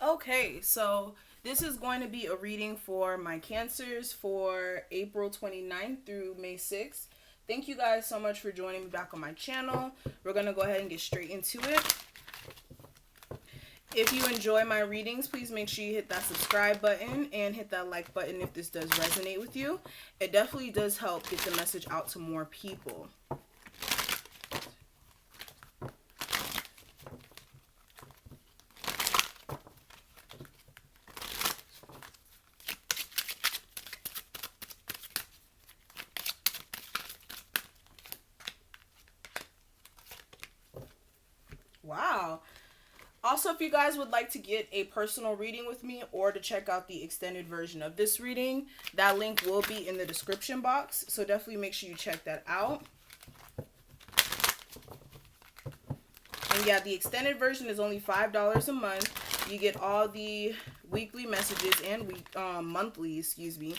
Okay, so this is going to be a reading for my cancers for April 29th through May 6th. Thank you guys so much for joining me back on my channel. We're going to go ahead and get straight into it. If you enjoy my readings, please make sure you hit that subscribe button and hit that like button if this does resonate with you. It definitely does help get the message out to more people. Wow. Also, if you guys would like to get a personal reading with me or to check out the extended version of this reading, that link will be in the description box. So definitely make sure you check that out. And yeah, the extended version is only $5 a month. You get all the weekly messages and monthly, excuse me.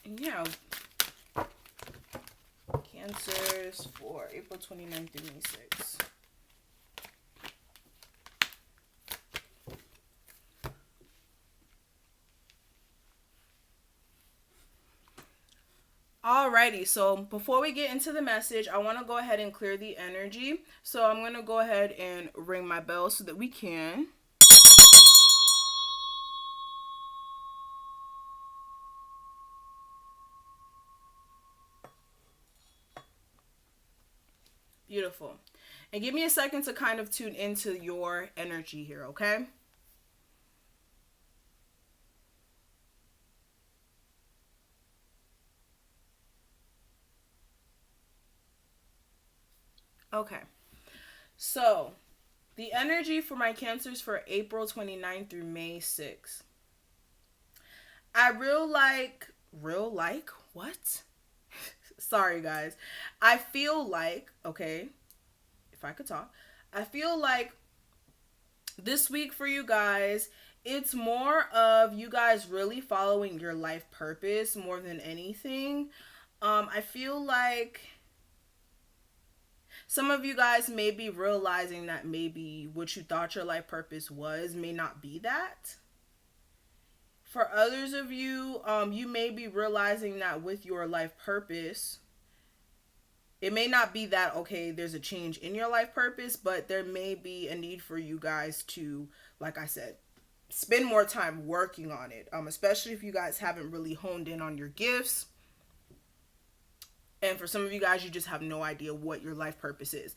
And yeah, cancers for April 29th through May 6th. Alrighty, so before we get into the message, I want to go ahead and clear the energy. So I'm going to go ahead and ring my bell so that we can. Beautiful. And give me a second to kind of tune into your energy here, okay? Okay. So, the energy for my cancers for April 29th through May 6th. I what? Sorry, guys. I feel like, okay, if I could talk, I feel like this week for you guys, it's more of you guys really following your life purpose more than anything. I feel like some of you guys may be realizing that maybe what you thought your life purpose was may not be that. For others of you, you may be realizing that with your life purpose, it may not be that, okay, there's a change in your life purpose, but there may be a need for you guys to, like I said, spend more time working on it, especially if you guys haven't really honed in on your gifts. And for some of you guys, you just have no idea what your life purpose is.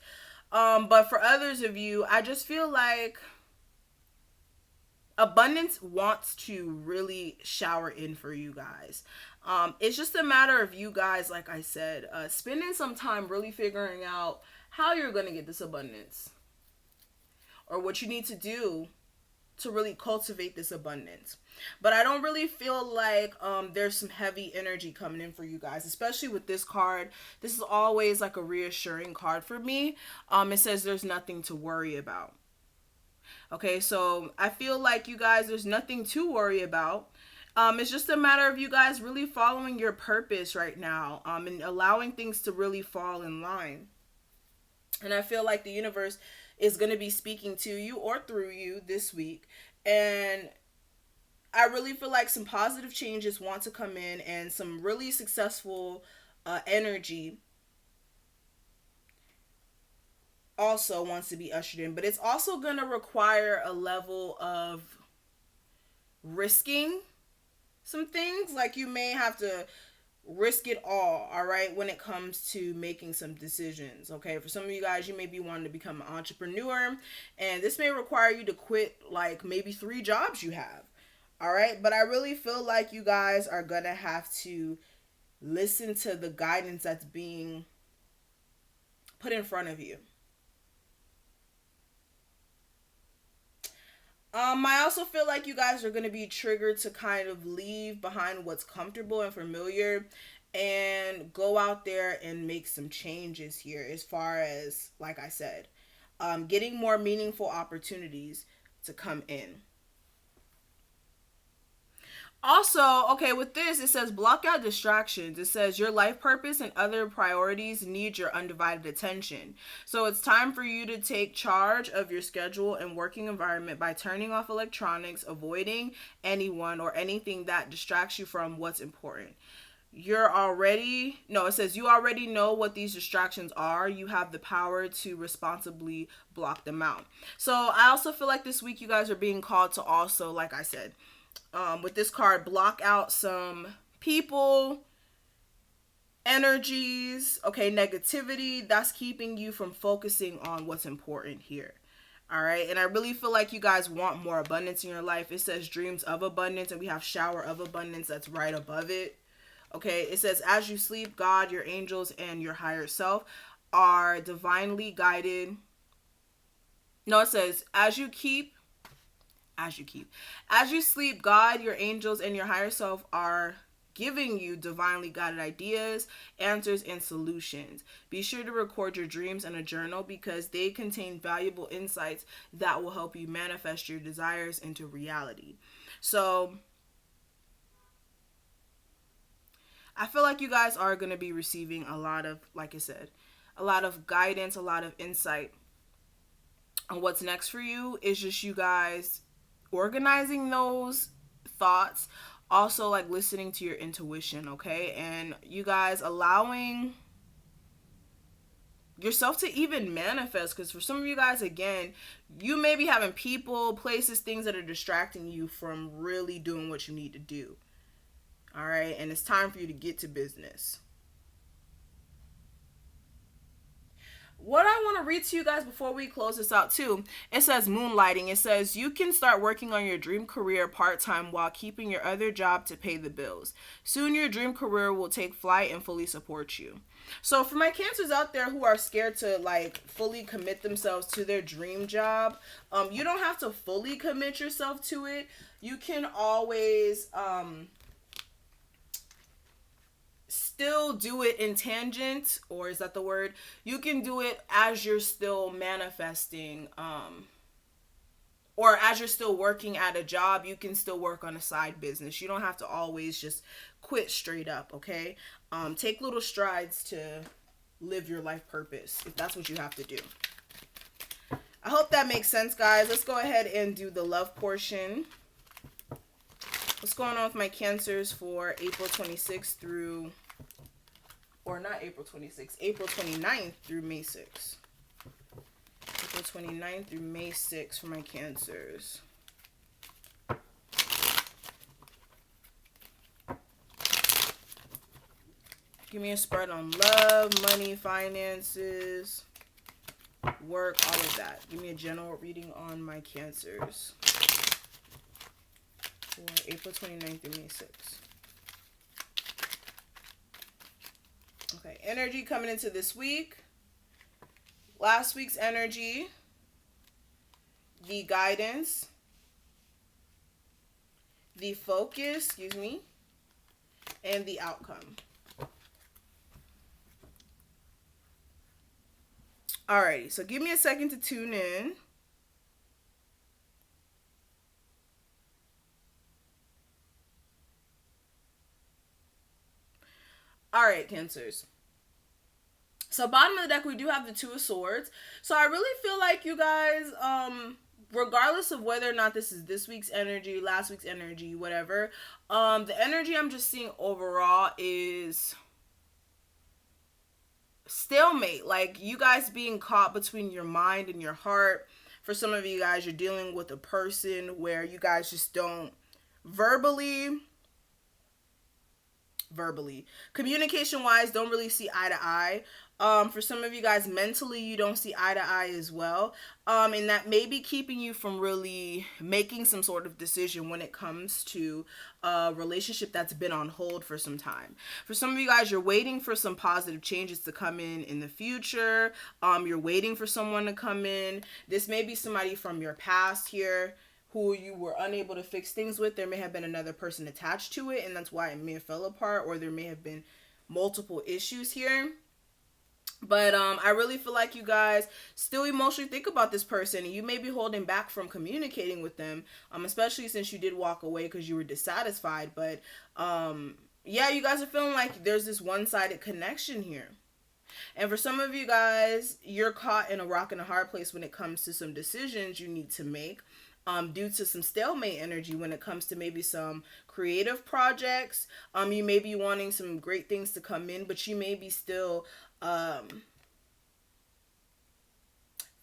But for others of you, I just feel like abundance wants to really shower in for you guys. It's just a matter of you guys, like I said, spending some time really figuring out how you're going to get this abundance or what you need to do to really cultivate this abundance. But I don't really feel like there's some heavy energy coming in for you guys, especially with this card. This is always like a reassuring card for me. It says there's nothing to worry about. Okay, so I feel like you guys, there's nothing to worry about. It's just a matter of you guys really following your purpose right now, and allowing things to really fall in line. And I feel like the universe is going to be speaking to you or through you this week. And I really feel like some positive changes want to come in and some really successful energy also wants to be ushered in. But it's also going to require a level of risking some things. Like you may have to risk it all right, when it comes to making some decisions. Okay, for some of you guys, you may be wanting to become an entrepreneur, and this may require you to quit like maybe 3 jobs you have. All right, but I really feel like you guys are gonna have to listen to the guidance that's being put in front of you. I also feel like you guys are going to be triggered to kind of leave behind what's comfortable and familiar and go out there and make some changes here, as far as, like I said, getting more meaningful opportunities to come in. Also, okay, with this, it says block out distractions. It says your life purpose and other priorities need your undivided attention. So it's time for you to take charge of your schedule and working environment by turning off electronics, avoiding anyone or anything that distracts you from what's important. It says you already know what these distractions are. You have the power to responsibly block them out. So I also feel like this week you guys are being called to also, like I said, with this card, block out some people, energies, okay, negativity that's keeping you from focusing on what's important here. All right. And I really feel like you guys want more abundance in your life. It says dreams of abundance, and we have shower of abundance that's right above it. Okay. It says, as you sleep, God, your angels, and your higher self are divinely guided. No, it says, as you sleep, God, your angels, and your higher self are giving you divinely guided ideas, answers, and solutions. Be sure to record your dreams in a journal because they contain valuable insights that will help you manifest your desires into reality. So I feel like you guys are going to be receiving a lot of, like I said, a lot of guidance, a lot of insight on what's next for you. Is just you guys organizing those thoughts, also like listening to your intuition, okay? And you guys allowing yourself to even manifest, because for some of you guys, again, you may be having people, places, things that are distracting you from really doing what you need to do. All right, and it's time for you to get to business. What I want to read to you guys before we close this out too, it says moonlighting. It says you can start working on your dream career part-time while keeping your other job to pay the bills. Soon your dream career will take flight and fully support you. So for my Cancers out there who are scared to like fully commit themselves to their dream job, you don't have to fully commit yourself to it. You can always still do it in tangent, or is that the word? You can do it as you're still manifesting, or as you're still working at a job. You can still work on a side business. You don't have to always just quit straight up, okay? Take little strides to live your life purpose if that's what you have to do. I hope that makes sense, guys. Let's go ahead and do the love portion. What's going on with my Cancers for April 26th through, or not April 26th, April 29th through May 6th. April 29th through May 6th for my Cancers. Give me a spread on love, money, finances, work, all of that. Give me a general reading on my Cancers for April 29th through May 6th. Okay, energy coming into this week. Last week's energy, the guidance, the focus, and the outcome. Alrighty, so give me a second to tune in. Alright, Cancers. So bottom of the deck, we do have the Two of Swords. So I really feel like you guys, regardless of whether or not this is this week's energy, last week's energy, whatever, the energy I'm just seeing overall is stalemate. Like you guys being caught between your mind and your heart. For some of you guys, you're dealing with a person where you guys just don't verbally, communication wise, don't really see eye to eye. For some of you guys, mentally, you don't see eye to eye as well. And that may be keeping you from really making some sort of decision when it comes to a relationship that's been on hold for some time. For some of you guys, you're waiting for some positive changes to come in the future. You're waiting for someone to come in. This may be somebody from your past here who you were unable to fix things with. There may have been another person attached to it, and that's why it may have fell apart, or there may have been multiple issues here. But I really feel like you guys still emotionally think about this person, and you may be holding back from communicating with them, especially since you did walk away because you were dissatisfied. But yeah, you guys are feeling like there's this one-sided connection here. And for some of you guys, you're caught in a rock and a hard place when it comes to some decisions you need to make. Due to some stalemate energy when it comes to maybe some creative projects. You may be wanting some great things to come in, but you may be still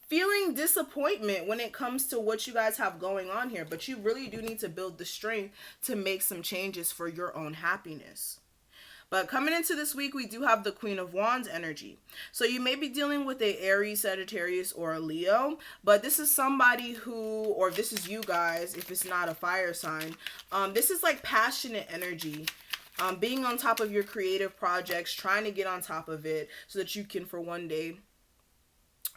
feeling disappointment when it comes to what you guys have going on here. But you really do need to build the strength to make some changes for your own happiness. But coming into this week, we do have the Queen of Wands energy. So you may be dealing with a Aries, Sagittarius, or a Leo. But this is somebody who, or this is you guys, if it's not a fire sign. This is like passionate energy. Being on top of your creative projects, trying to get on top of it so that you can, for one day,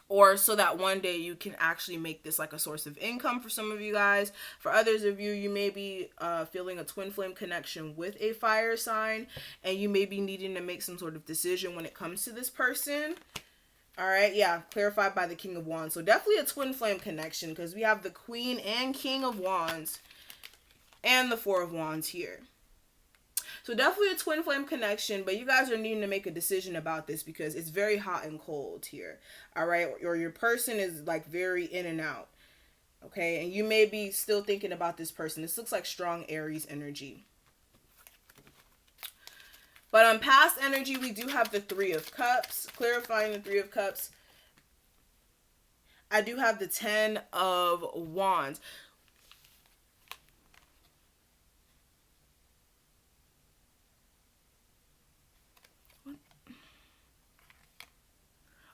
or so that one day you can actually make this like a source of income for some of you guys. For others of you, you may be feeling a twin flame connection with a fire sign, and you may be needing to make some sort of decision when it comes to this person. All right, yeah, clarified by the King of Wands. So definitely a twin flame connection, because we have the Queen and King of Wands and the Four of Wands here. So definitely a twin flame connection, but you guys are needing to make a decision about this because it's very hot and cold here. All right, or your person is like very in and out. Okay, and you may be still thinking about this person. This looks like strong Aries energy. But on past energy, we do have the Three of Cups. Clarifying the Three of Cups, I do have the Ten of Wands.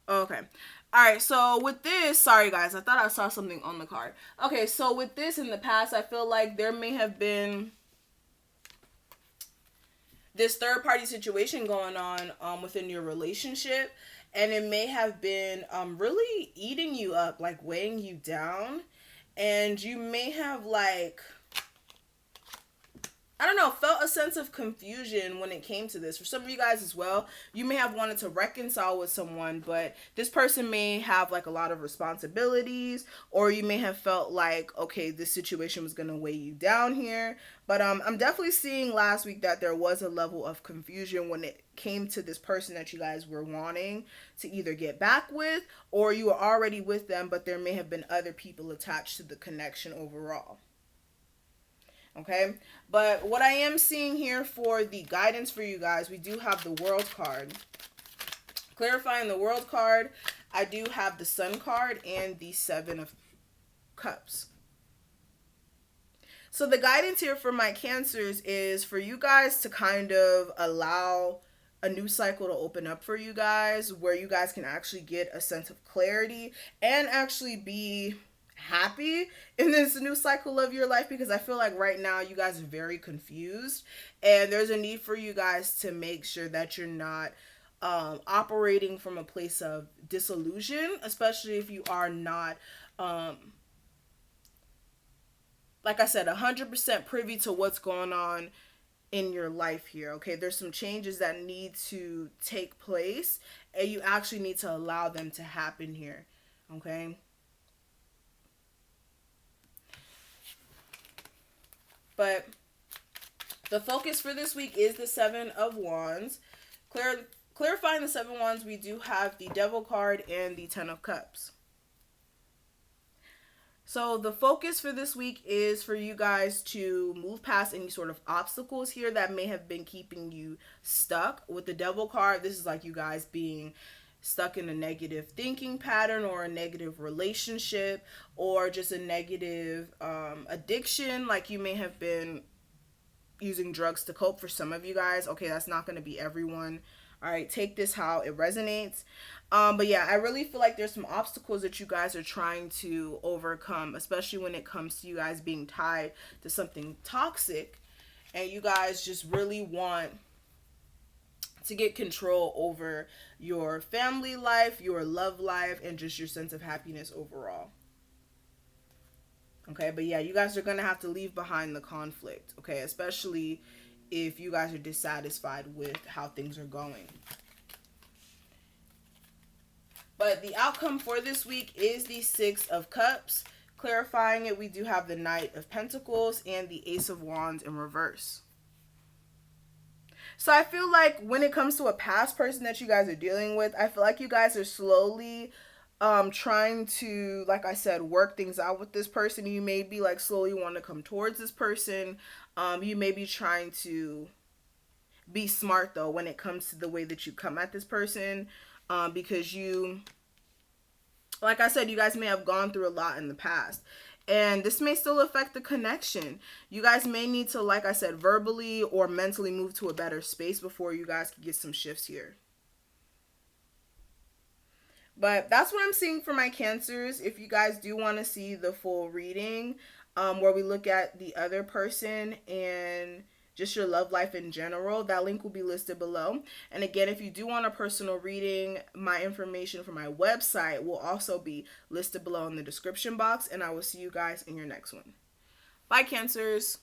Okay. All right. So with this, sorry guys, I thought I saw something on the card. Okay. So with this in the past, I feel like there may have been this third party situation going on within your relationship, and it may have been really eating you up, like weighing you down, and you may have like, I don't know, felt a sense of confusion when it came to this. For some of you guys as well, you may have wanted to reconcile with someone, but this person may have like a lot of responsibilities, or you may have felt like, okay, this situation was going to weigh you down here. But I'm definitely seeing last week that there was a level of confusion when it came to this person that you guys were wanting to either get back with, or you were already with them, but there may have been other people attached to the connection overall. Okay, but what I am seeing here for the guidance for you guys, we do have the World card. Clarifying the World card, I do have the Sun card and the Seven of Cups. So the guidance here for my Cancers is for you guys to kind of allow a new cycle to open up for you guys, where you guys can actually get a sense of clarity and actually be happy in this new cycle of your life, because I feel like right now you guys are very confused, and there's a need for you guys to make sure that you're not operating from a place of disillusion, especially if you are not like I said, 100% privy to what's going on in your life here. Okay, there's some changes that need to take place, and you actually need to allow them to happen here. Okay, but the focus for this week is the Seven of Wands. Clarifying the Seven of Wands, we do have the Devil card and the Ten of Cups. So the focus for this week is for you guys to move past any sort of obstacles here that may have been keeping you stuck. With the Devil card, this is like you guys being stuck in a negative thinking pattern, or a negative relationship, or just a negative addiction. Like you may have been using drugs to cope for some of you guys. Okay, that's not going to be everyone. All right, take this how it resonates. But yeah, I really feel like there's some obstacles that you guys are trying to overcome, especially when it comes to you guys being tied to something toxic, and you guys just really want to get control over your family life, your love life, and just your sense of happiness overall. Okay, but yeah, you guys are going to have to leave behind the conflict, okay, especially if you guys are dissatisfied with how things are going. But the outcome for this week is the Six of Cups. Clarifying it, we do have the Knight of Pentacles and the Ace of Wands in reverse. So I feel like when it comes to a past person that you guys are dealing with, I feel like you guys are slowly trying to, like I said, work things out with this person. You may be like slowly want to come towards this person. You may be trying to be smart though when it comes to the way that you come at this person, because you, like I said, you guys may have gone through a lot in the past. And this may still affect the connection. You guys may need to, like I said, verbally or mentally move to a better space before you guys can get some shifts here. But that's what I'm seeing for my Cancers. If you guys do want to see the full reading, where we look at the other person and just your love life in general, that link will be listed below. And again, if you do want a personal reading, my information for my website will also be listed below in the description box. And I will see you guys in your next one. Bye, Cancers.